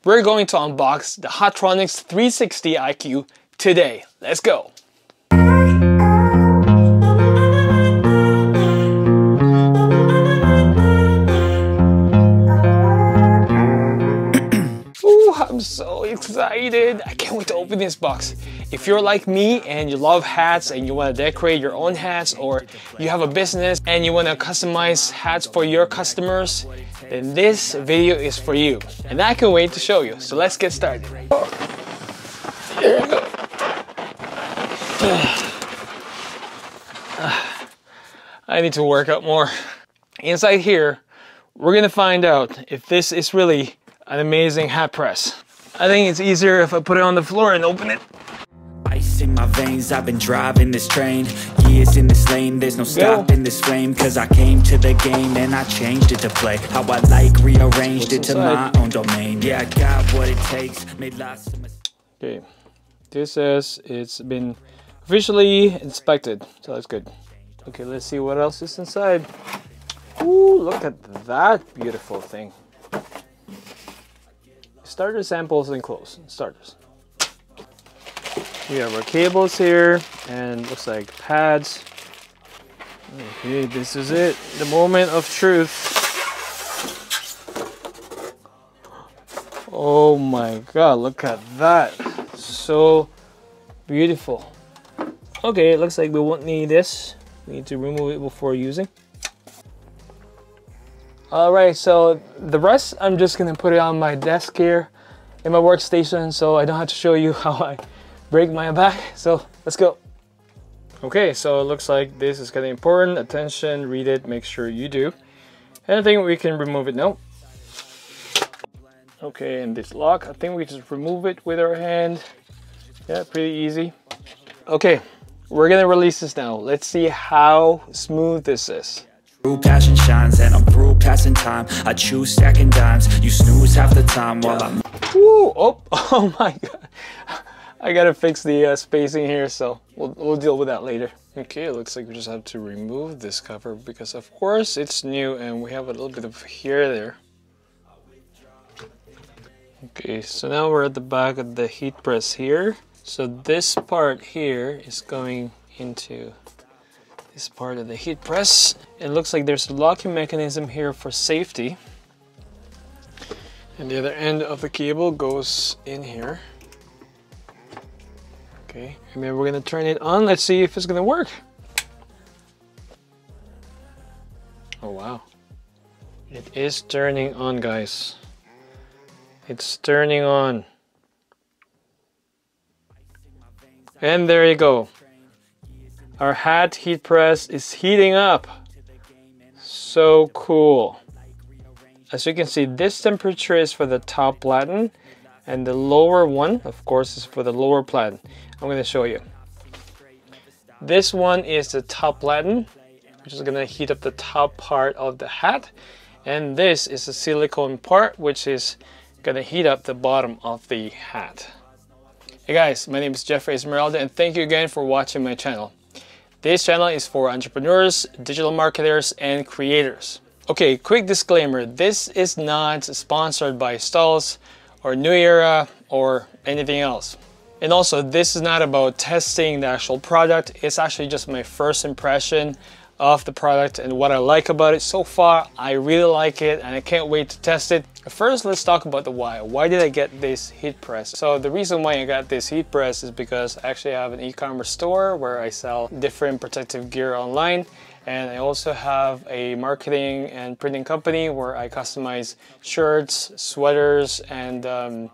we're going to unbox the Hotronix 360 IQ today. Let's go! Ooh, I'm so excited! I can't wait to open this box. If you're like me and you love hats and you want to decorate your own hats, or you have a business and you want to customize hats for your customers, then this video is for you. And I can't wait to show you. So let's get started. Here we go. I need to work out more. Inside here, we're gonna find out if this is really an amazing hat press. I think it's easier if I put it on the floor and open it. Ice in my veins, I've been driving this train. Years in this lane, there's no stopping this flame. Cause I came to the game and I changed it to play how I like, rearranged it to my own domain. Yeah, I got what it takes, made lots of mistakes. Okay, this says it's been officially inspected, so that's good. Okay, let's see what else is inside. Ooh, look at that beautiful thing. Starter samples enclosed. Starters. We have our cables here, and looks like pads. Okay, this is it. The moment of truth. Oh my god, look at that. So beautiful. Okay, it looks like we won't need this. We need to remove it before using. Alright, so the rest I'm just gonna put it on my desk here in my workstation so I don't have to show you how I break my back. So let's go. Okay, so it looks like this is kind of important. Attention, read it, make sure you do. And I think we can remove it now. Okay, and this lock, I think we just remove it with our hand. Yeah, pretty easy. Okay, we're gonna release this now. Let's see how smooth this is. True passion shines and I'm through passing time. I choose stacking dimes. You snooze half the time while I'm... Woo! Oh my god. I gotta fix the spacing here, so we'll deal with that later. Okay, it looks like we just have to remove this cover because of course it's new and we have a little bit of hair there. Okay, so now we're at the back of the heat press here. So this part here is going into this part of the heat press. It looks like there's a locking mechanism here for safety. And the other end of the cable goes in here. Okay, and then we're gonna turn it on. Let's see if it's gonna work. Oh wow. It is turning on, guys. It's turning on. And there you go. Our hat heat press is heating up. So cool. As you can see, this temperature is for the top platen, and the lower one, of course, is for the lower platen. I'm going to show you. This one is the top platen, which is going to heat up the top part of the hat. And this is the silicone part, which is going to heat up the bottom of the hat. Hey guys, my name is Jeffry Esmeralda, and thank you again for watching my channel. This channel is for entrepreneurs, digital marketers, and creators. Okay, quick disclaimer. This is not sponsored by Stahls or New Era or anything else. And also, this is not about testing the actual product. It's actually just my first impression of the product and what I like about it. So far, I really like it and I can't wait to test it. First, let's talk about the why. Why did I get this heat press? So the reason why I got this heat press is because I actually have an e-commerce store where I sell different protective gear online. And I also have a marketing and printing company where I customize shirts, sweaters, and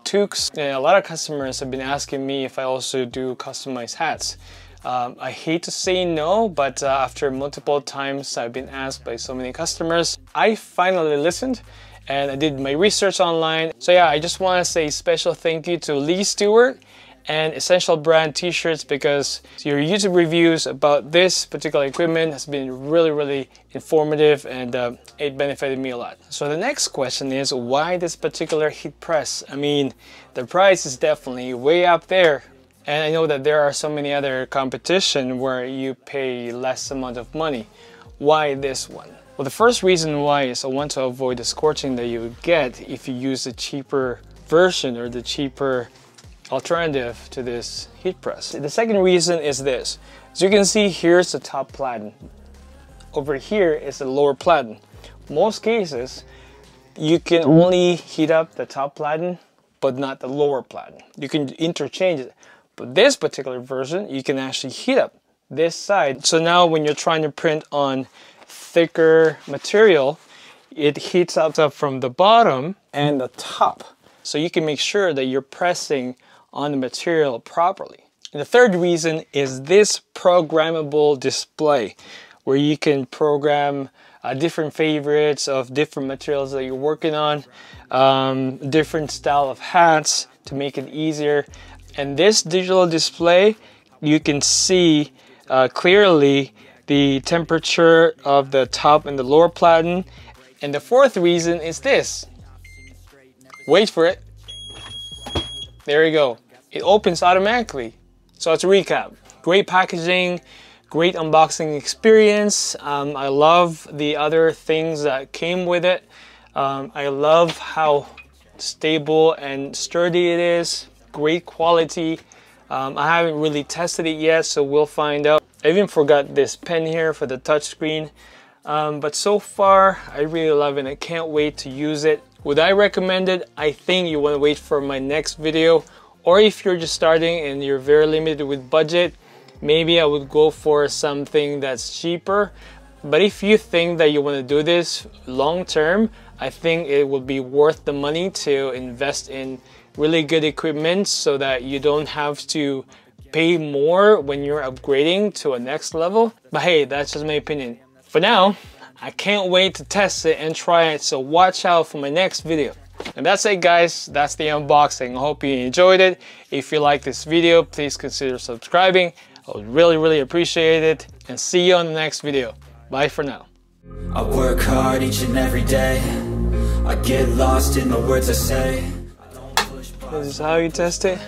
toques. And a lot of customers have been asking me if I also do customized hats. I hate to say no, but after multiple times I've been asked by so many customers, I finally listened and I did my research online. So yeah, I just want to say special thank you to Lee Stuart and Essential brand t-shirts, because your YouTube reviews about this particular equipment has been really informative, and it benefited me a lot. So the next question is, why this particular heat press? I mean, the price is definitely way up there, and I know that there are so many other competition where you pay less amount of money. Why this one? Well, the first reason why is I want to avoid the scorching that you would get if you use a cheaper version or the cheaper alternative to this heat press. The second reason is this. As you can see, here's the top platen. Over here is the lower platen. Most cases, you can only heat up the top platen, but not the lower platen. You can interchange it. But this particular version, you can actually heat up this side. So now when you're trying to print on thicker material, it heats up from the bottom and the top. So you can make sure that you're pressing on the material properly. And the third reason is this programmable display, where you can program different favorites of different materials that you're working on, different style of hats to make it easier. And this digital display, you can see clearly the temperature of the top and the lower platen. And the fourth reason is this. Wait for it. There you go. It opens automatically. So let's recap. Great packaging, great unboxing experience. I love the other things that came with it. I love how stable and sturdy it is. Great quality. I haven't really tested it yet, so we'll find out. I even forgot this pen here for the touchscreen. But so far, I really love it. I can't wait to use it. Would I recommend it? I think you want to wait for my next video. Or if you're just starting and you're very limited with budget, maybe I would go for something that's cheaper. But if you think that you want to do this long term, I think it will be worth the money to invest in really good equipment so that you don't have to pay more when you're upgrading to a next level. But hey, that's just my opinion. For now, I can't wait to test it and try it, so watch out for my next video. And that's it, guys. That's the unboxing. I hope you enjoyed it. If you like this video, please consider subscribing. I would really appreciate it. And see you on the next video. Bye for now. I work hard each and every day. I get lost in the words I say. This is how you test it.